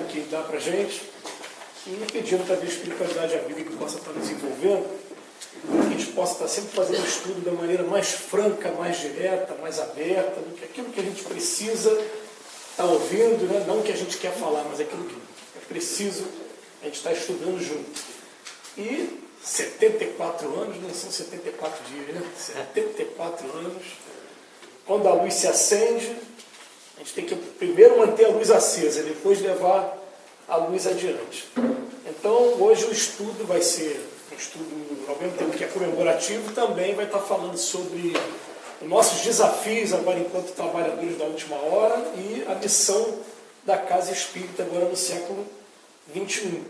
que dá para a gente, e pedindo para a espiritualidade a vida que possa estar nos envolvendo, que a gente possa estar sempre fazendo o estudo da maneira mais franca, mais direta, mais aberta, do que aquilo que a gente precisa estar ouvindo, né? Não o que a gente quer falar, mas aquilo que é preciso a gente estar estudando junto. E 74 anos, não são 74 dias, né? 74 anos, quando a luz se acende, a gente tem que primeiro manter a luz acesa, depois levar a luz adiante. Então, hoje o estudo vai ser um estudo, ao mesmo tempo que é comemorativo, também vai estar falando sobre os nossos desafios agora enquanto trabalhadores da última hora e a missão da Casa Espírita agora no século XXI.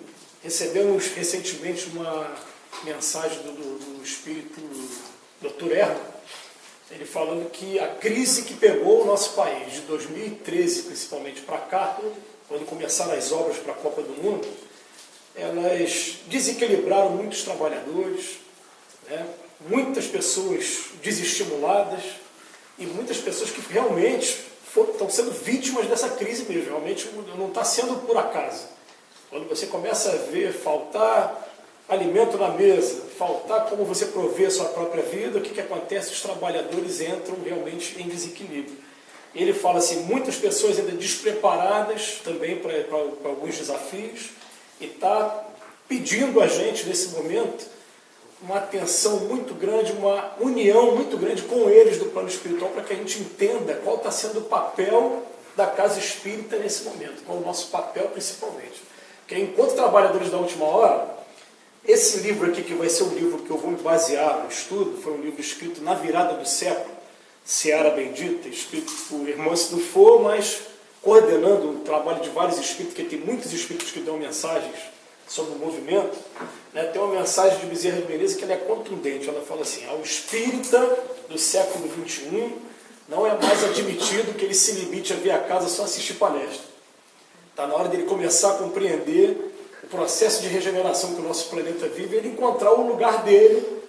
Recebemos recentemente uma mensagem do Espírito Dr. Erdo, ele falando que a crise que pegou o nosso país, de 2013 principalmente para cá, quando começaram as obras para a Copa do Mundo, elas desequilibraram muitos trabalhadores, né? Muitas pessoas desestimuladas e muitas pessoas que realmente estão sendo vítimas dessa crise mesmo, realmente não está sendo por acaso. Quando você começa a ver faltar alimento na mesa, faltar como você prover a sua própria vida, o que acontece? Os trabalhadores entram realmente em desequilíbrio. Ele fala assim, muitas pessoas ainda despreparadas também para alguns desafios, e está pedindo a gente nesse momento uma atenção muito grande, uma união muito grande com eles do plano espiritual, para que a gente entenda qual está sendo o papel da Casa Espírita nesse momento, qual é o nosso papel principalmente. Porque enquanto trabalhadores da última hora, esse livro aqui, que vai ser o livro que eu vou me basear no estudo, foi um livro escrito na virada do século, Seara Bendita, escrito por irmão Sidufo, mas coordenando o trabalho de vários espíritos, porque tem muitos espíritos que dão mensagens sobre o movimento, né? Tem uma mensagem de Bezerra de Menezes que ela é contundente, ela fala assim, ao espírita do século XXI não é mais admitido que ele se limite a vir a casa só assistir palestra. Está na hora dele começar a compreender o processo de regeneração que o nosso planeta vive, ele encontrar o lugar dele,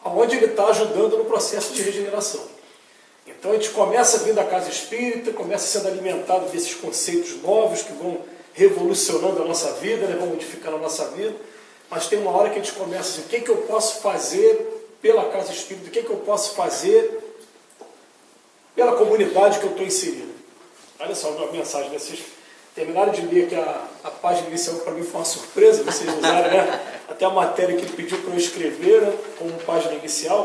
onde ele está ajudando no processo de regeneração. Então a gente começa vindo à Casa Espírita, começa sendo alimentado desses conceitos novos que vão revolucionando a nossa vida, né, vão modificando a nossa vida, mas tem uma hora que a gente começa assim, o que eu posso fazer pela Casa Espírita, o que eu posso fazer pela comunidade que eu estou inserido. Olha só uma mensagem, vocês terminaram de ler aqui a página inicial, que para mim foi uma surpresa, vocês usaram, né? Até a matéria que ele pediu para eu escrever, né, como página inicial,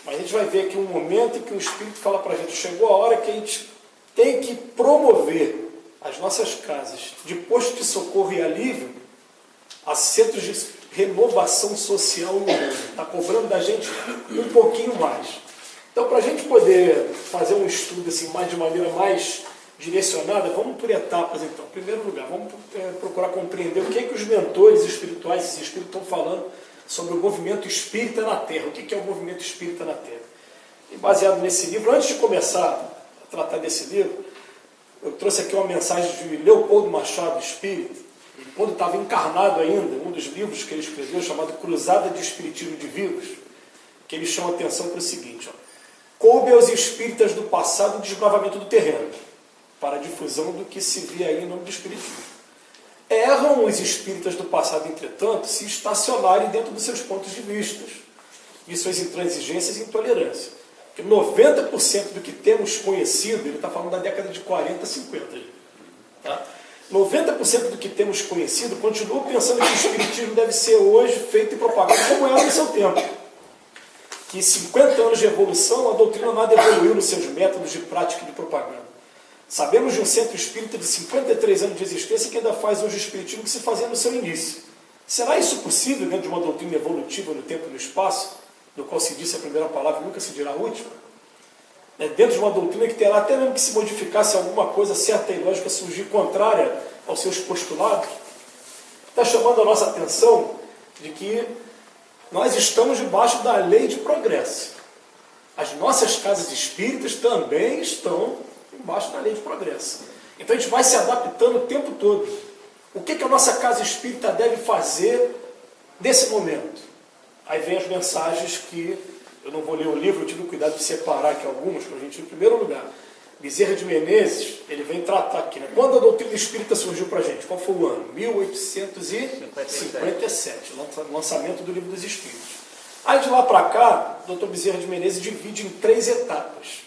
mas a gente vai ver aqui um momento em que o Espírito fala para a gente, chegou a hora que a gente tem que promover as nossas casas de posto de socorro e alívio a centros de renovação social no mundo. Está cobrando da gente um pouquinho mais. Então, para a gente poder fazer um estudo assim, de maneira mais direcionada, vamos por etapas então. Em primeiro lugar, vamos procurar compreender o que é que os mentores espirituais, esses espíritos, estão falando sobre o movimento espírita na Terra. O que é o movimento espírita na Terra? E baseado nesse livro, antes de começar a tratar desse livro, eu trouxe aqui uma mensagem de Leopoldo Machado, espírita, quando estava encarnado ainda, um dos livros que ele escreveu, chamado Cruzada de Espiritismo de Vivos, que ele chama a atenção para o seguinte, ó, coube aos espíritas do passado o desbravamento do terreno, para a difusão do que se vê aí em nome do Espiritismo. Erram os espíritas do passado, entretanto, se estacionarem dentro dos seus pontos de vista, de suas intransigências e intolerância. Porque 90% do que temos conhecido, ele está falando da década de 40, 50, tá? 90% do que temos conhecido continua pensando que o Espiritismo deve ser hoje feito e propagado como era no seu tempo. Que em 50 anos de evolução, a doutrina nada evoluiu nos seus métodos de prática e de propaganda. Sabemos de um centro espírita de 53 anos de existência que ainda faz hoje o espiritismo que se fazia no seu início. Será isso possível dentro de uma doutrina evolutiva no tempo e no espaço, do qual se disse a primeira palavra nunca se dirá a última? Dentro de uma doutrina que terá até mesmo que se modificasse alguma coisa certa e lógica surgir contrária aos seus postulados? Está chamando a nossa atenção de que nós estamos debaixo da lei de progresso. As nossas casas espíritas também estão embaixo da lei de progresso. Então a gente vai se adaptando o tempo todo. O que a nossa casa espírita deve fazer nesse momento? Aí vem as mensagens que, eu não vou ler o livro, eu tive cuidado de separar aqui algumas para a gente, em primeiro lugar, Bezerra de Menezes, ele vem tratar aqui, né? Quando a doutrina espírita surgiu para a gente? Qual foi o ano? 1857, lançamento do Livro dos Espíritos. Aí de lá para cá, o doutor Bezerra de Menezes divide em 3 etapas.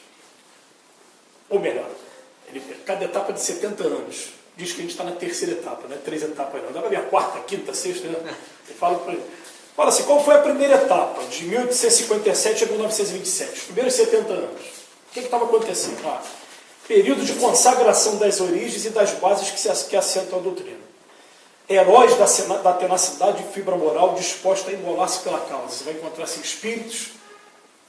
Ou melhor, cada etapa de 70 anos. Diz que a gente está na terceira etapa, não é 3 etapas não. Dá para ver a quarta, quinta, sexta, né? Ele fala assim, qual foi a primeira etapa? De 1857 a 1927, os primeiros 70 anos. O que estava acontecendo? Período de consagração das origens e das bases que assentam a doutrina. Heróis da tenacidade e fibra moral dispostos a imolar-se pela causa. Você vai encontrar assim, espíritos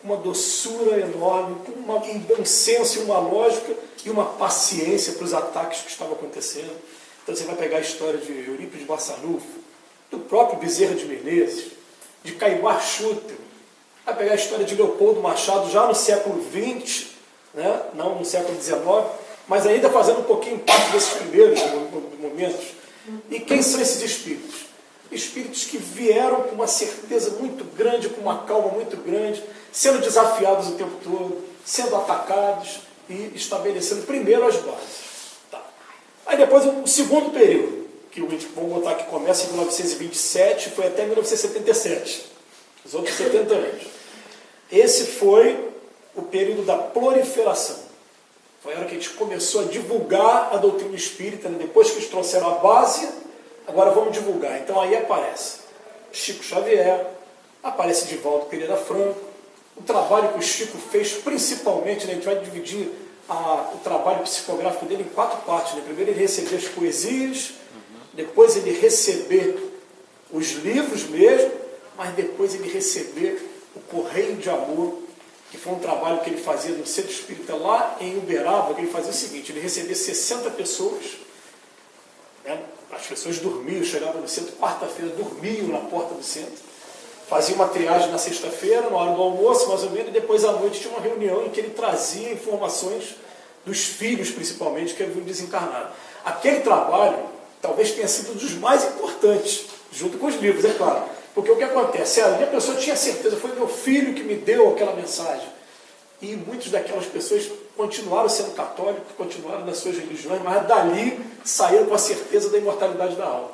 com uma doçura enorme, com um bom senso e uma lógica e uma paciência para os ataques que estavam acontecendo. Então você vai pegar a história de Eurípides Barçanufo, do próprio Bezerra de Menezes, de Caimar Schutter, vai pegar a história de Leopoldo Machado já no século XX, né? Não no século XIX, mas ainda fazendo um pouquinho parte desses primeiros momentos. E quem são esses espíritos? Espíritos que vieram com uma certeza muito grande, com uma calma muito grande, sendo desafiados o tempo todo, sendo atacados e estabelecendo primeiro as bases. Tá. Aí depois o segundo período, que vamos botar que começa em 1927 foi até 1977, os outros 70 anos. Esse foi o período da proliferação. Foi a hora que a gente começou a divulgar a doutrina espírita, né? Depois que eles trouxeram a base, agora vamos divulgar. Então aí aparece Chico Xavier, aparece Divaldo Pereira Franco, o trabalho que o Chico fez principalmente, né? A gente vai dividir o trabalho psicográfico dele em 4 partes. Né? Primeiro ele receber as poesias, depois ele receber os livros mesmo, mas depois ele receber o Correio de Amor, que foi um trabalho que ele fazia no Centro Espírita lá em Uberaba, que ele fazia o seguinte, ele recebia 60 pessoas, né? As pessoas dormiam, chegavam no centro, quarta-feira dormiam na porta do centro, fazia uma triagem na sexta-feira, na hora do almoço, mais ou menos, e depois à noite tinha uma reunião em que ele trazia informações dos filhos, principalmente, que haviam desencarnado. Aquele trabalho talvez tenha sido um dos mais importantes, junto com os livros, é claro. Porque o que acontece? Ali a pessoa tinha certeza, foi meu filho que me deu aquela mensagem. E muitas daquelas pessoas continuaram sendo católicos, continuaram nas suas religiões, mas dali saíram com a certeza da imortalidade da alma.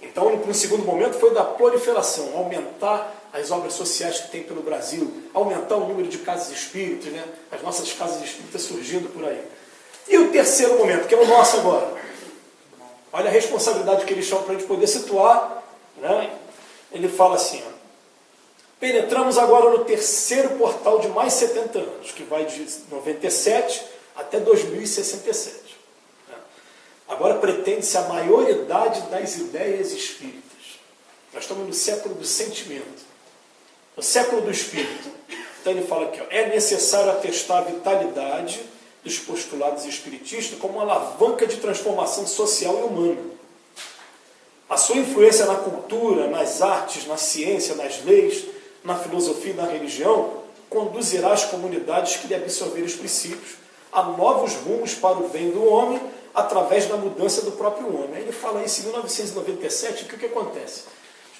Então, no segundo momento, foi da proliferação, aumentar as obras sociais que tem pelo Brasil, aumentar o número de casas espíritas, né? As nossas casas espíritas surgindo por aí. E o terceiro momento, que é o nosso agora. Olha a responsabilidade que eles chamam para a gente poder situar, né? Ele fala assim, ó, penetramos agora no terceiro portal de mais 70 anos, que vai de 97 até 2067. Né? Agora pretende-se a maioridade das ideias espíritas. Nós estamos no século do sentimento, no século do espírito. Então ele fala aqui, ó, é necessário atestar a vitalidade dos postulados espiritistas como uma alavanca de transformação social e humana. A sua influência na cultura, nas artes, na ciência, nas leis, na filosofia e na religião, conduzirá as comunidades que lhe absorverem os princípios a novos rumos para o bem do homem, através da mudança do próprio homem. Aí ele fala isso em 1997, o que acontece?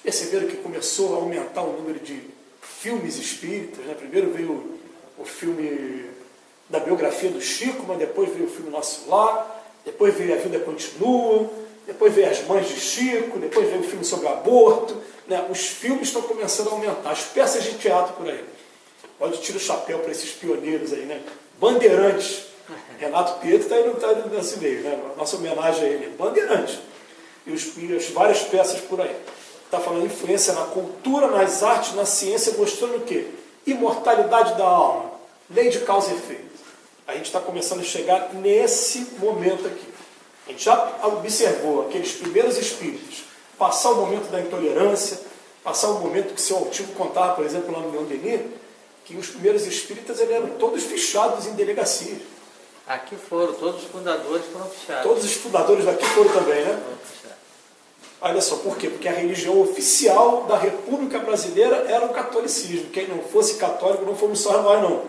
Perceberam que começou a aumentar o número de filmes espíritas, né? Primeiro veio o filme da biografia do Chico, mas depois veio o filme Nosso Lar, depois veio A Vida Continua, depois veio As Mães de Chico, depois veio o filme sobre aborto, né? Os filmes estão começando a aumentar, as peças de teatro por aí. Pode tirar o chapéu para esses pioneiros aí, né? Bandeirantes. Renato Pietro está indo nesse meio, né? Nossa homenagem a ele. Bandeirantes. E as várias peças por aí. Está falando de influência na cultura, nas artes, na ciência, mostrando o quê? Imortalidade da alma. Lei de causa e efeito. A gente está começando a chegar nesse momento aqui. A gente já observou aqueles primeiros espíritos passar o momento da intolerância, passar o momento que seu Altivo contava, por exemplo, lá no Leon Denis, que os primeiros espíritas eram todos fichados em delegacias. Aqui foram, todos os fundadores foram fichados. Todos os fundadores daqui foram também, né? Olha só, por quê? Porque a religião oficial da República Brasileira era o catolicismo. Quem não fosse católico não fomos só nós, não.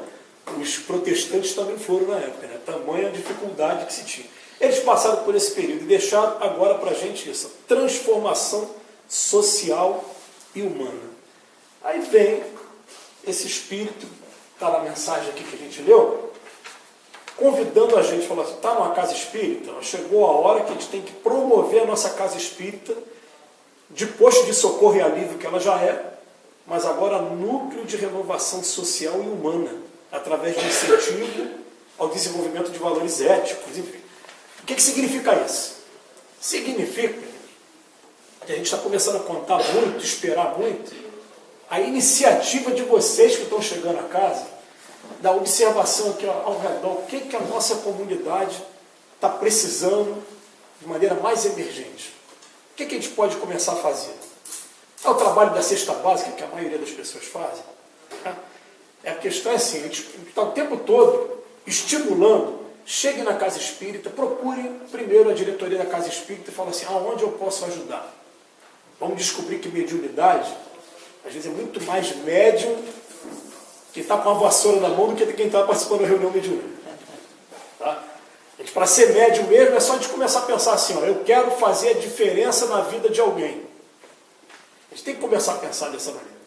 Os protestantes também foram na época, né? Tamanha dificuldade que se tinha. Eles passaram por esse período e deixaram agora para a gente isso, transformação social e humana. Aí vem esse espírito, está na mensagem aqui que a gente leu, convidando a gente, falando assim, está numa casa espírita, chegou a hora que a gente tem que promover a nossa casa espírita de posto de socorro e alívio que ela já é, mas agora núcleo de renovação social e humana, através de incentivo ao desenvolvimento de valores éticos, enfim. O que significa isso? Significa que a gente está começando a contar muito, esperar muito, a iniciativa de vocês que estão chegando a casa, da observação aqui ao redor, o que a nossa comunidade está precisando de maneira mais emergente. O que a gente pode começar a fazer? É o trabalho da cesta básica que a maioria das pessoas fazem. A questão é assim, a gente está o tempo todo estimulando, chegue na casa espírita, procure primeiro a diretoria da casa espírita e fale assim, aonde eu posso ajudar? Vamos descobrir que mediunidade, às vezes é muito mais médium que está com a vassoura na mão do que quem está participando da reunião mediúnica. Tá? Para ser médium mesmo, é só a gente começar a pensar assim, eu quero fazer a diferença na vida de alguém. A gente tem que começar a pensar dessa maneira.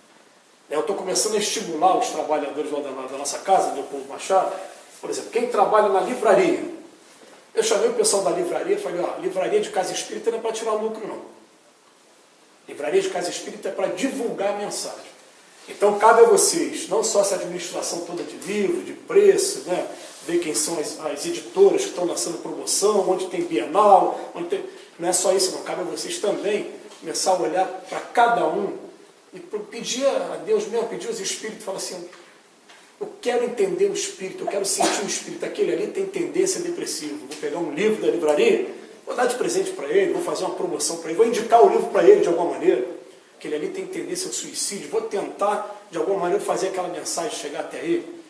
Eu estou começando a estimular os trabalhadores lá da nossa casa, Leopoldo Machado, por exemplo, quem trabalha na livraria. Eu chamei o pessoal da livraria e falei, livraria de casa espírita não é para tirar lucro, não. Livraria de casa espírita é para divulgar a mensagem. Então cabe a vocês, não só essa administração toda de livro, de preço, né? Ver quem são as editoras que estão lançando promoção, onde tem bienal, não é só isso, não. Cabe a vocês também começar a olhar para cada um e pedir a Deus mesmo, pedir aos espíritos, falar assim, eu quero entender o espírito, eu quero sentir o espírito, aquele ali tem tendência depressiva, vou pegar um livro da livraria, vou dar de presente para ele, vou fazer uma promoção para ele, vou indicar o livro para ele de alguma maneira, aquele ali tem tendência ao suicídio, vou tentar de alguma maneira fazer aquela mensagem chegar até ele.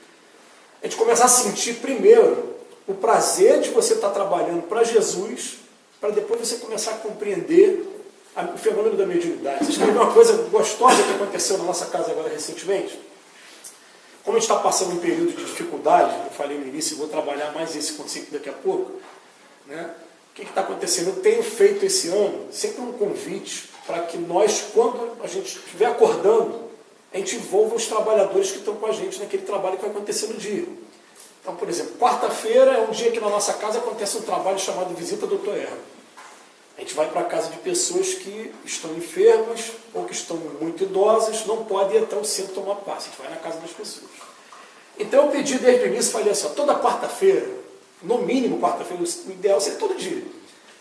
A gente começar a sentir primeiro o prazer de você estar trabalhando para Jesus, para depois você começar a compreender o fenômeno da mediunidade. Vocês querem ver uma coisa gostosa que aconteceu na nossa casa agora recentemente? Como a gente está passando um período de dificuldade, eu falei no início, e vou trabalhar mais esse conceito daqui a pouco, né? O que está acontecendo? Eu tenho feito esse ano sempre um convite para que nós, quando a gente estiver acordando, a gente envolva os trabalhadores que estão com a gente naquele trabalho que vai acontecer no dia. Então, por exemplo, quarta-feira é um dia que na nossa casa acontece um trabalho chamado Visita Dr. Erro. A gente vai para a casa de pessoas que estão enfermas ou que estão muito idosas, não podem ir até o centro tomar passe. A gente vai na casa das pessoas. Então eu pedi desde o início, falei assim, toda quarta-feira, no mínimo quarta-feira, o ideal seria todo dia.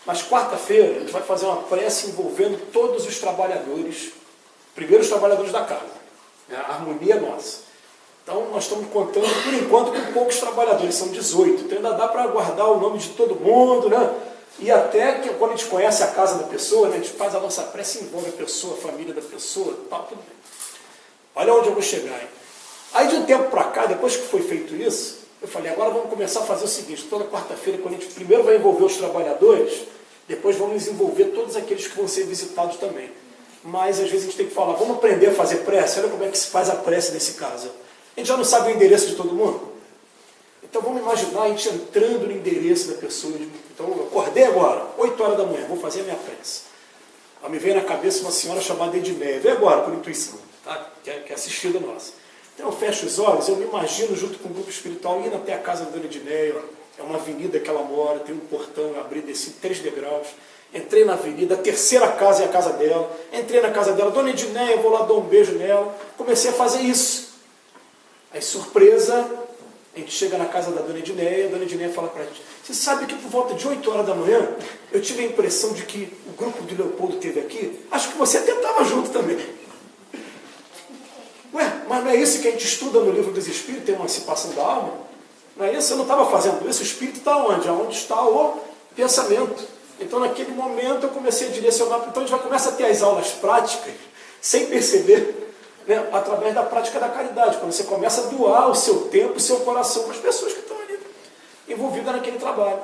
Mas quarta-feira a gente vai fazer uma prece envolvendo todos os trabalhadores, primeiro os trabalhadores da casa, né? A harmonia nossa. Então nós estamos contando, por enquanto, com poucos trabalhadores, são 18. Então ainda dá para guardar o nome de todo mundo, né? E até que quando a gente conhece a casa da pessoa, né, a gente faz a nossa prece, envolve a pessoa, a família da pessoa, tá, tudo bem. Olha onde eu vou chegar. Hein? Aí de um tempo para cá, depois que foi feito isso, eu falei, agora vamos começar a fazer o seguinte, toda quarta-feira, quando a gente primeiro vai envolver os trabalhadores, depois vamos envolver todos aqueles que vão ser visitados também. Mas às vezes a gente tem que falar, vamos aprender a fazer prece, olha como é que se faz a prece nesse caso. A gente já não sabe o endereço de todo mundo? Então vamos imaginar a gente entrando no endereço da pessoa. Então eu acordei agora, 8 horas da manhã, vou fazer a minha prece. Aí me veio na cabeça uma senhora chamada Edneia, vem agora por intuição, tá? que é assistida nossa. Então eu fecho os olhos, eu me imagino junto com o grupo espiritual indo até a casa da dona Edneia, é uma avenida que ela mora, tem um portão, eu abri, desci 3 degraus, entrei na avenida, a terceira casa é a casa dela, entrei na casa dela, dona Edneia, vou lá dar um beijo nela, comecei a fazer isso. Aí surpresa, a gente chega na casa da dona Edneia, a dona Edneia fala para a gente, você sabe que por volta de 8 horas da manhã, eu tive a impressão de que o grupo de Leopoldo esteve aqui, acho que você até estava junto também. Ué, mas não é isso que a gente estuda no livro dos Espíritos, tem uma emancipação da alma? Não é isso? Eu não estava fazendo isso, o Espírito está onde? Onde está o pensamento. Então naquele momento eu comecei a direcionar, então a gente vai começar a ter as aulas práticas, sem perceber, né, através da prática da caridade, quando você começa a doar o seu tempo, o seu coração para as pessoas que estão ali envolvidas naquele trabalho.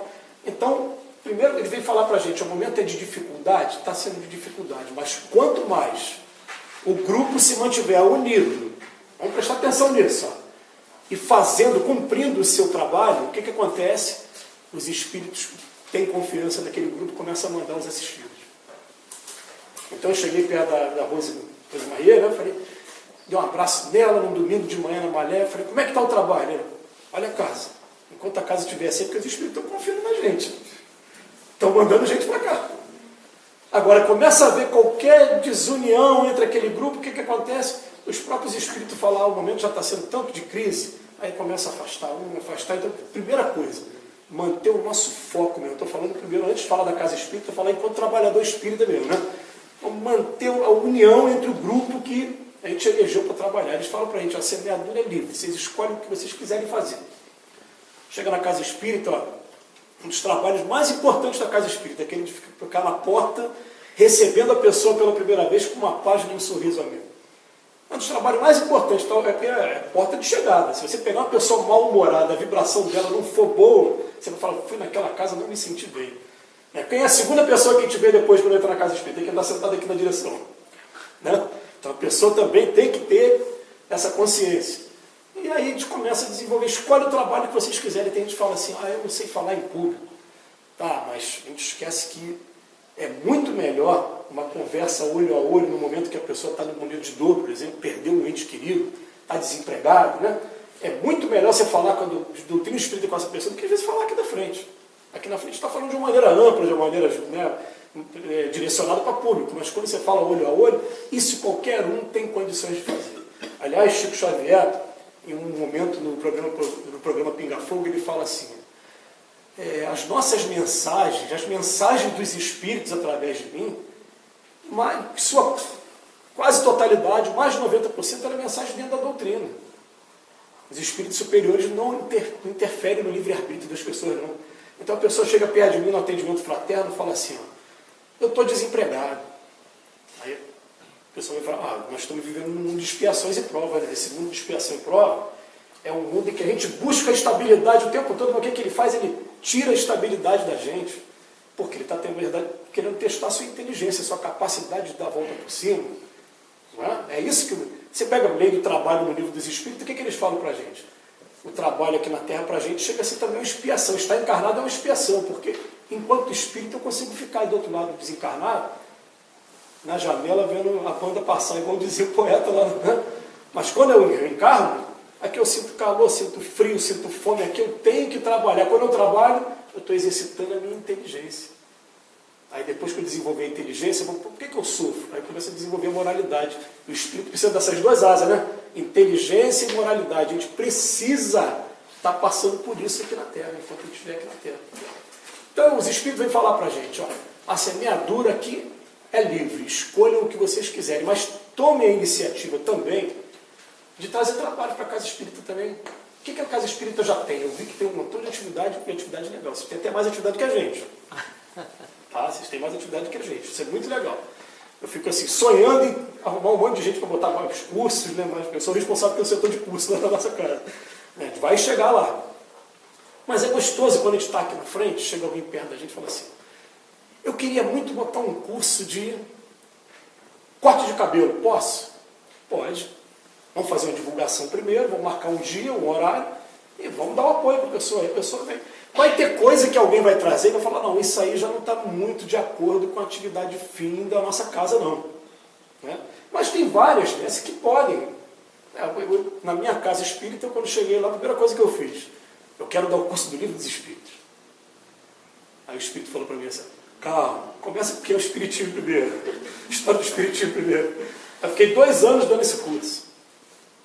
Então, primeiro ele veio falar para a gente, o momento é de dificuldade, está sendo de dificuldade, mas quanto mais o grupo se mantiver unido, vamos prestar atenção nisso, ó, e fazendo, cumprindo o seu trabalho, o que acontece? Os espíritos têm confiança naquele grupo e começam a mandar os assistidos. Então eu cheguei perto da Rose Maria, né, falei, dei um abraço nela num domingo de manhã na Malé, falei, como é que está o trabalho? Ela, olha a casa, Enquanto a casa estiver assim, é porque os espíritos estão confiando na gente. Estão mandando gente para cá. Agora, começa a haver qualquer desunião entre aquele grupo, o que acontece? Os próprios espíritos falam, o momento já está sendo tanto de crise, aí começa a afastar um, afastar. Então, primeira coisa, manter o nosso foco mesmo. Estou falando primeiro, antes de falar da casa espírita, falar enquanto trabalhador espírita mesmo, né? Então, manter a união entre o grupo que a gente elegeu para trabalhar. Eles falam para a gente, a semeadura é livre, vocês escolhem o que vocês quiserem fazer. Chega na casa espírita, ó, um dos trabalhos mais importantes da casa espírita é aquele de ficar na porta, recebendo a pessoa pela primeira vez com uma página e um sorriso amigo. Um dos trabalhos mais importantes então, é a porta de chegada. Se você pegar uma pessoa mal-humorada, a vibração dela não for boa, você vai falar, fui naquela casa, não me senti bem. Quem é a segunda pessoa que a gente vê depois quando entra na casa espírita? Tem que andar sentado aqui na direção. Né? Então a pessoa também tem que ter essa consciência. E aí a gente começa a desenvolver, escolhe o trabalho que vocês quiserem. Tem gente que fala assim, eu não sei falar em público. Tá, mas a gente esquece que é muito melhor uma conversa olho a olho no momento que a pessoa está no momento de dor, por exemplo, perdeu um ente querido, está desempregado, né? É muito melhor você falar quando doutrina espírita com essa pessoa do que às vezes falar aqui da frente. Aqui na frente está falando de uma maneira ampla, de uma maneira, né, direcionada para público, mas quando você fala olho a olho, isso qualquer um tem condições de fazer. Aliás, Chico Xavier, em um momento no programa Pinga Fogo, ele fala assim, as nossas mensagens, as mensagens dos espíritos através de mim, sua quase totalidade, mais de 90% era mensagem dentro da doutrina. Os espíritos superiores não interferem no livre-arbítrio das pessoas, não. Então a pessoa chega perto de mim no atendimento fraterno e fala assim, eu estou desempregado. Aí a pessoa vai falar, nós estamos vivendo num mundo de expiações e provas. Né? Esse mundo de expiação e prova é um mundo em que a gente busca a estabilidade o tempo todo, mas o que ele faz? Ele tira a estabilidade da gente, porque ele está querendo testar a sua inteligência, a sua capacidade de dar a volta por cima. Não é? É isso que você pega a lei do trabalho no livro dos Espíritos, o que eles falam para a gente? O trabalho aqui na Terra para a gente chega a ser também uma expiação. Estar encarnado é uma expiação, porque enquanto espírito eu consigo ficar do outro lado desencarnado, na janela vendo a banda passar, igual dizia o poeta lá, né? Mas quando eu encarno, aqui eu sinto calor, sinto frio, sinto fome, aqui eu tenho que trabalhar. Quando eu trabalho, eu estou exercitando a minha inteligência. Aí depois que eu desenvolver a inteligência, por que eu sofro? Aí eu começo a desenvolver a moralidade. O espírito precisa dessas duas asas, né? Inteligência e moralidade. A gente precisa estar passando por isso aqui na Terra, enquanto a gente estiver aqui na Terra. Então os espíritos vêm falar para a gente, a semeadura aqui é livre, escolham o que vocês quiserem, mas tomem a iniciativa também de trazer trabalho para a casa espírita também. O que a casa espírita já tem? Eu vi que tem um montão de atividade legal. Vocês têm até mais atividade que a gente. Tá? Vocês têm mais atividade que a gente. Isso é muito legal. Eu fico assim, sonhando em arrumar um monte de gente para botar mais cursos, né? Mas eu sou responsável pelo setor de curso lá na nossa casa. A gente vai chegar lá. Mas é gostoso quando a gente está aqui na frente, chega alguém perto da gente e fala assim, eu queria muito botar um curso de corte de cabelo. Posso? Pode. Vamos fazer uma divulgação primeiro, vamos marcar um dia, um horário, e vamos dar o apoio para a pessoa. Aí a pessoa vem. Vai ter coisa que alguém vai trazer e vai falar, não, isso aí já não está muito de acordo com a atividade fim da nossa casa, não. Né? Mas tem várias dessas que podem. Na minha casa espírita, quando cheguei lá, a primeira coisa que eu fiz, eu quero dar o curso do livro dos espíritos. Aí o espírito falou para mim assim, calma, começa porque é o espiritismo primeiro. História do espiritismo primeiro. Eu fiquei 2 anos dando esse curso.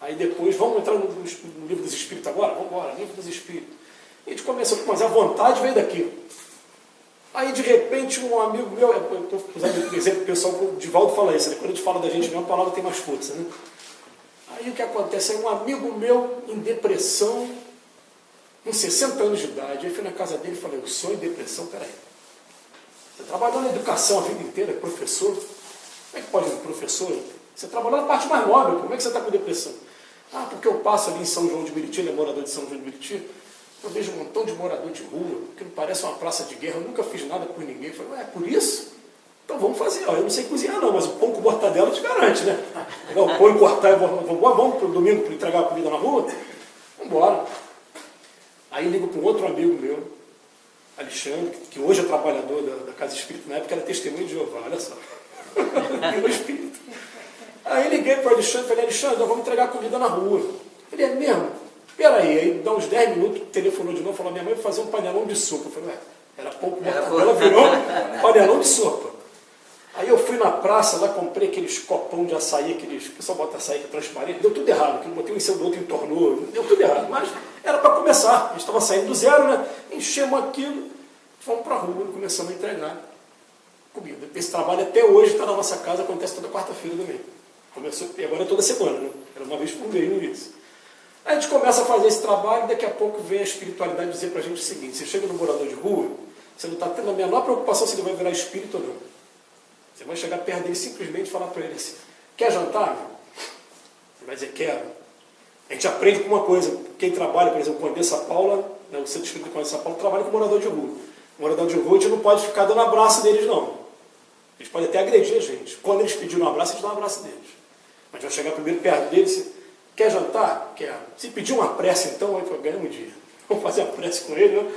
Aí depois, vamos entrar no livro dos espíritos agora? Vamos embora, livro dos espíritos. E a gente começou, mas a vontade veio daqui. Aí de repente um amigo meu, eu estou usando o exemplo pessoal, o Divaldo fala isso, né? Quando a gente fala da gente, a palavra tem mais força. Né? Aí o que acontece? É um amigo meu em depressão, com 60 anos de idade. Aí fui na casa dele e falei, eu sou em depressão, peraí. Você trabalhou na educação a vida inteira, é professor? Como é que pode ser professor? Você trabalhou na parte mais nobre, como é que você está com depressão? Porque eu passo ali em São João de Meriti, ele é morador de São João de Meriti, eu vejo um montão de morador de rua, que não parece uma praça de guerra, eu nunca fiz nada por ninguém. Eu falei, é por isso? Então vamos fazer. Eu não sei cozinhar não, mas o pão com mortadela te garante, né? Pegar o pão e cortar e vamos para o domingo para entregar a comida na rua? Vamos embora. Aí ligo para um outro amigo meu, Alexandre, que hoje é trabalhador da Casa Espírita, na época era testemunho de Jeová, olha só. Meu espírito. Aí liguei para o Alexandre e falei, Alexandre, nós vamos entregar a comida na rua. Ele é mesmo? Peraí, aí dá uns 10 minutos, telefonou de novo, falou, minha mãe vai fazer um panelão de sopa. Eu falei, ué, era pouco mortadela, virou panelão de sopa. Aí eu fui na praça, lá comprei aqueles copão de açaí, aqueles, o pessoal bota açaí que é transparente, deu tudo errado, que eu botei um em cima do outro e entornou, deu tudo errado, mas era para começar, a gente estava saindo do zero, né? Enchemos aquilo, fomos para a rua e começamos a entregar comida. Esse trabalho até hoje está na nossa casa, acontece toda quarta-feira também. Começou, e agora é toda semana, né? Era uma vez por mês no início. Aí a gente começa a fazer esse trabalho e daqui a pouco vem a espiritualidade dizer para a gente o seguinte, você chega no morador de rua, você não está tendo a menor preocupação se ele vai virar espírito ou não. Você vai chegar perto dele e simplesmente falar para ele assim, quer jantar? Ele vai dizer, quero. A gente aprende com uma coisa, quem trabalha, por exemplo, com a Condessa Paula, né, o Centro Espírita Condessa Paula, trabalha com morador de rua. O morador de rua, a gente não pode ficar dando abraço deles, não. Eles podem até agredir a gente. Quando eles pediram um abraço, a gente dá um abraço deles. Mas a gente vai chegar primeiro perto deles e quer jantar? Quero. Se pedir uma prece, então, aí ganhamos um dia. Vamos fazer a prece com ele, né?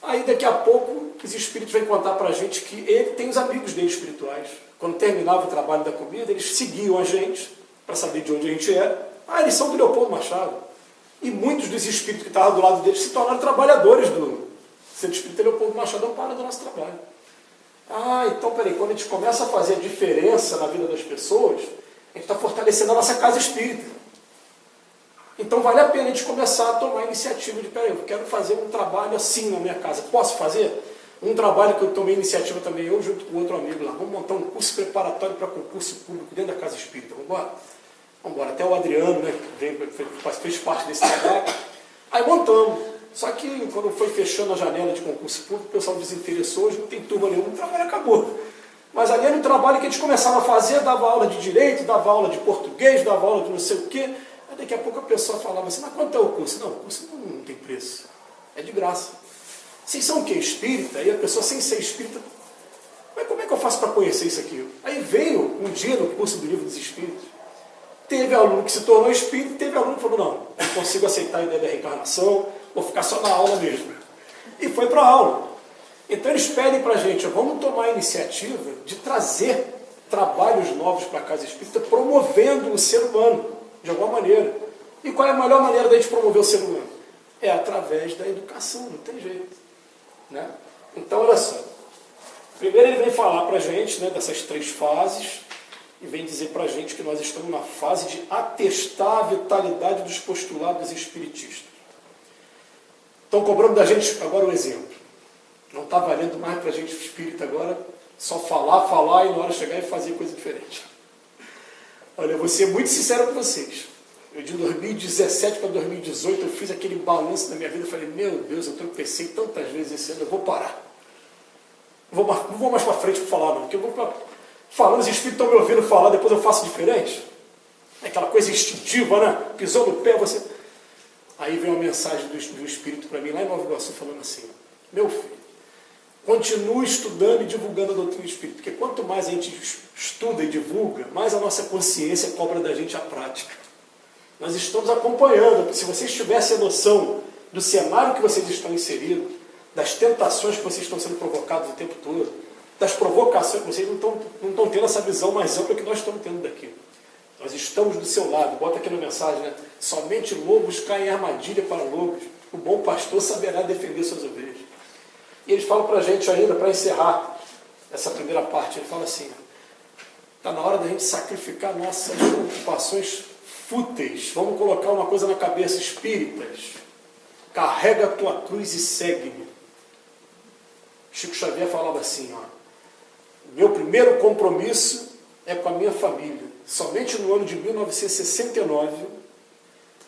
Aí daqui a pouco os espíritos vão contar para a gente que ele tem os amigos dele espirituais. Quando terminava o trabalho da comida, eles seguiam a gente para saber de onde a gente era. Ah, eles são do Leopoldo Machado. E muitos dos espíritos que estavam do lado deles se tornaram trabalhadores do Centro Espírita Leopoldo Machado, para do nosso trabalho. Ah, então peraí, quando a gente começa a fazer a diferença na vida das pessoas, a gente está fortalecendo a nossa casa espírita. Então vale a pena a gente começar a tomar a iniciativa de, peraí, eu quero fazer um trabalho assim na minha casa. Posso fazer? Um trabalho que eu tomei iniciativa também, eu junto com outro amigo lá. Vamos montar um curso preparatório para concurso público dentro da casa espírita. Vamos embora? Vamos embora. Até o Adriano, né, que fez parte desse trabalho. Aí montamos. Só que quando foi fechando a janela de concurso público, o pessoal desinteressou, hoje não tem turma nenhuma, o trabalho acabou. Mas ali era um trabalho que a gente começava a fazer, dava aula de direito, dava aula de português, dava aula de não sei o quê. Aí daqui a pouco a pessoa falava assim, mas quanto é o curso? Não, o curso não tem preço, é de graça. Vocês são o quê? Espírita? Aí a pessoa sem ser espírita, mas como é que eu faço para conhecer isso aqui? Aí veio um dia no curso do Livro dos Espíritos, teve aluno que se tornou espírita, teve aluno que falou, não, não consigo aceitar a ideia da reencarnação, vou ficar só na aula mesmo. E foi para a aula. Então eles pedem para a gente, vamos tomar a iniciativa de trazer trabalhos novos para a casa espírita, promovendo o ser humano, de alguma maneira. E qual é a melhor maneira da gente promover o ser humano? É através da educação, não tem jeito. Né? Então, olha só. Primeiro ele vem falar para a gente, né, dessas 3 fases, e vem dizer para a gente que nós estamos na fase de atestar a vitalidade dos postulados espiritistas. Estão cobrando da gente agora o exemplo. Não está valendo mais para a gente espírita agora só falar e na hora chegar e fazer coisa diferente. Olha, eu vou ser muito sincero com vocês. Eu de 2017 para 2018 eu fiz aquele balanço na minha vida e falei, meu Deus, eu tropecei tantas vezes esse ano, eu vou parar. Não vou mais para frente para falar não, porque eu vou falando, os espíritos estão me ouvindo falar, depois eu faço diferente. É aquela coisa instintiva, né? Pisou no pé, você... Aí vem uma mensagem do espírito para mim, lá em Nova Iguaçu, falando assim, meu filho, continue estudando e divulgando a doutrina espírita, porque quanto mais a gente estuda e divulga, mais a nossa consciência cobra da gente a prática. Nós estamos acompanhando, se vocês tivessem a noção do cenário que vocês estão inseridos, das tentações que vocês estão sendo provocados o tempo todo, das provocações, vocês não estão tendo essa visão mais ampla que nós estamos tendo daqui. Nós estamos do seu lado, bota aqui na mensagem, né? Somente lobos caem em armadilha para lobos, o bom pastor saberá defender suas ovelhas. E eles falam para a gente ainda, para encerrar essa primeira parte, ele fala assim, está na hora da gente sacrificar nossas preocupações fúteis, vamos colocar uma coisa na cabeça, espíritas, carrega a tua cruz e segue-me. Chico Xavier falava assim, ó, meu primeiro compromisso é com a minha família. Somente no ano de 1969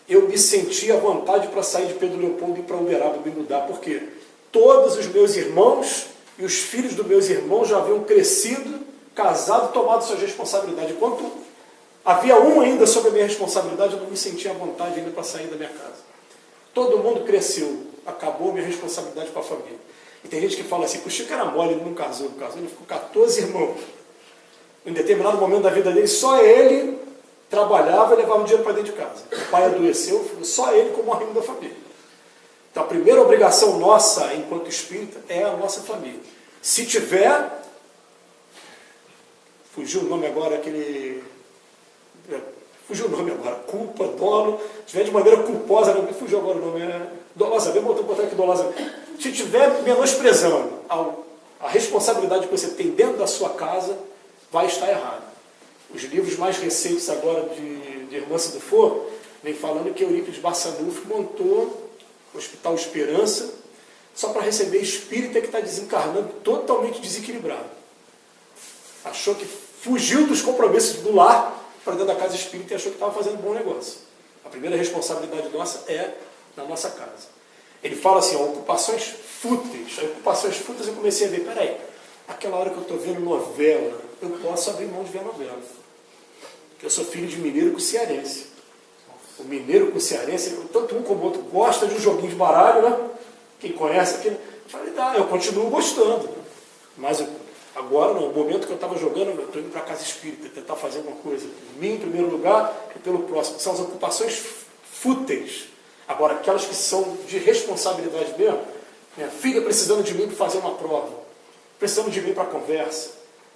eu me senti à vontade para sair de Pedro Leopoldo e ir para Uberaba me mudar. Por quê? Todos os meus irmãos e os filhos dos meus irmãos já haviam crescido, casado, tomado suas responsabilidades. Enquanto havia um ainda sobre a minha responsabilidade, eu não me sentia à vontade ainda para sair da minha casa. Todo mundo cresceu, acabou a minha responsabilidade para a família. E tem gente que fala assim, o Chico era mole, ele não casou, ele ficou 14 irmãos. Em determinado momento da vida dele, só ele trabalhava e levava o dinheiro para dentro de casa. O pai adoeceu, só ele como arrimo da família. Então a primeira obrigação nossa, enquanto espírita, é a nossa família. Se tiver, fugiu o nome agora, aquele Fugiu o nome agora, culpa, dolo, se tiver de maneira culposa, não me fugiu agora o nome, dolosamente, vou botar aqui dolosamente. Se estiver menosprezando a responsabilidade que você tem dentro da sua casa, vai estar errado. Os livros mais recentes agora de Irmã Dufour vem falando que Eurípides Barçanufo montou o Hospital Esperança só para receber espírita que está desencarnando totalmente desequilibrado. Achou que fugiu dos compromissos do lar para dentro da casa espírita e achou que estava fazendo um bom negócio. A primeira responsabilidade nossa é na nossa casa. Ele fala assim, ocupações fúteis. As ocupações fúteis eu comecei a ver, peraí, aquela hora que eu estou vendo novela, eu posso abrir mão de ver novela. Porque eu sou filho de mineiro com cearense. O mineiro com cearense, tanto um como o outro, gosta de um joguinho de baralho, né? Quem conhece aquilo, eu falei, eu continuo gostando. Mas agora, no momento que eu estava jogando, eu estou indo para a casa espírita, tentar fazer alguma coisa. Por mim, em primeiro lugar, e pelo próximo. São as ocupações fúteis. Agora, aquelas que são de responsabilidade mesmo, minha filha precisando de mim para fazer uma prova, precisando de mim para conversa,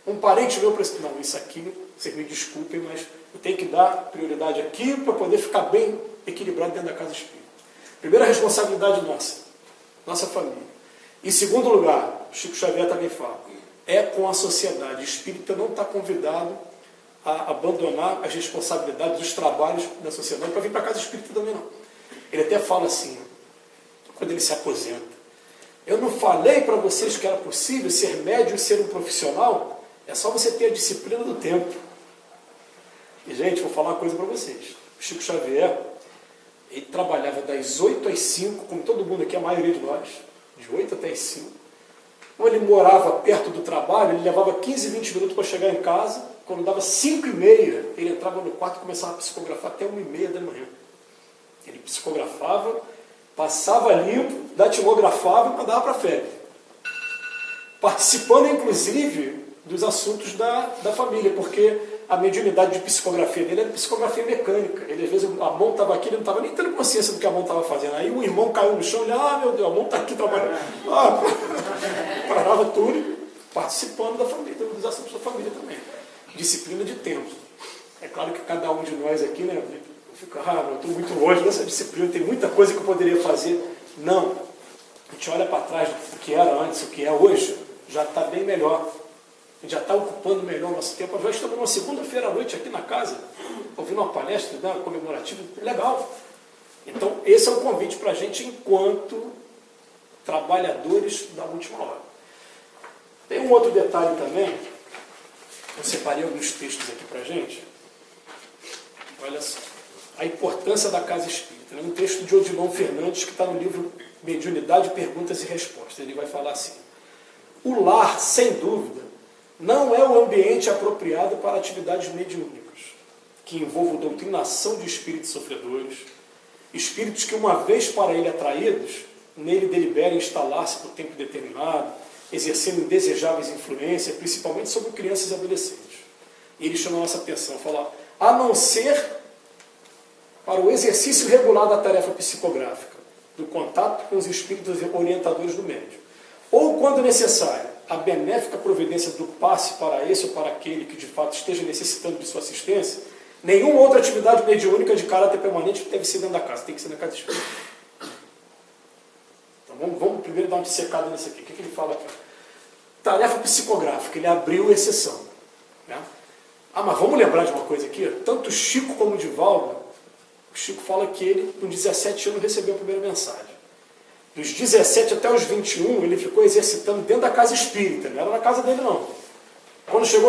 um parente meu precisando... Não, isso aqui, vocês me desculpem, mas eu tenho que dar prioridade aqui para poder ficar bem equilibrado dentro da casa espírita. Primeira responsabilidade nossa família. Em segundo lugar, Chico Xavier também fala, é com a sociedade. O espírita não está convidado a abandonar as responsabilidades dos trabalhos da sociedade para vir para a casa espírita também não. Ele até fala assim, quando ele se aposenta, eu não falei para vocês que era possível ser médium e ser um profissional? É só você ter a disciplina do tempo. E, gente, vou falar uma coisa para vocês. O Chico Xavier, ele trabalhava das 8 às 5, como todo mundo aqui, a maioria de nós, de 8 até as 5. Quando ele morava perto do trabalho, ele levava 15, 20 minutos para chegar em casa. Quando dava 5h30, ele entrava no quarto e começava a psicografar até 1h30 da manhã. Ele psicografava, passava limpo, datilografava e mandava para a FEB. Participando, inclusive, dos assuntos da família, porque a mediunidade de psicografia dele era psicografia mecânica. Ele, às vezes, a mão estava aqui, ele não estava nem tendo consciência do que a mão estava fazendo. Aí o irmão caiu no chão, ele, meu Deus, a mão está aqui trabalhando. Parava tudo, participando da família, dos assuntos da família também. Disciplina de tempo. É claro que cada um de nós aqui, né, fica, eu estou muito longe dessa disciplina, tem muita coisa que eu poderia fazer. Não. A gente olha para trás do que era antes, o que é hoje, já está bem melhor. A gente já está ocupando melhor o nosso tempo. Já estamos numa segunda-feira à noite aqui na casa, ouvindo uma palestra, né, comemorativa, legal. Então, esse é um convite para a gente enquanto trabalhadores da última hora. Tem um outro detalhe também, eu separei alguns textos aqui para a gente. Olha só, a importância da casa espírita. Um texto de Odilon Fernandes, que está no livro Mediunidade, Perguntas e Respostas. Ele vai falar assim, o lar, sem dúvida, não é o ambiente apropriado para atividades mediúnicas, que envolvam doutrinação de espíritos sofredores, espíritos que, uma vez para ele atraídos, nele deliberem instalar-se por tempo determinado, exercendo indesejáveis influências, principalmente sobre crianças e adolescentes. E ele chama a nossa atenção, fala, a não ser para o exercício regular da tarefa psicográfica, do contato com os espíritos orientadores do médium, ou, quando necessário, a benéfica providência do passe para esse ou para aquele que de fato esteja necessitando de sua assistência, nenhuma outra atividade mediúnica de caráter permanente deve ser dentro da casa, tem que ser na casa espírita. Então vamos primeiro dar uma dissecada nisso aqui. O que ele fala aqui? Tarefa psicográfica, ele abriu exceção. Né? Mas vamos lembrar de uma coisa aqui, tanto Chico como Divaldo, o Chico fala que ele, com 17 anos, recebeu a primeira mensagem. Dos 17 até os 21, ele ficou exercitando dentro da casa espírita, não era na casa dele não. Quando chegou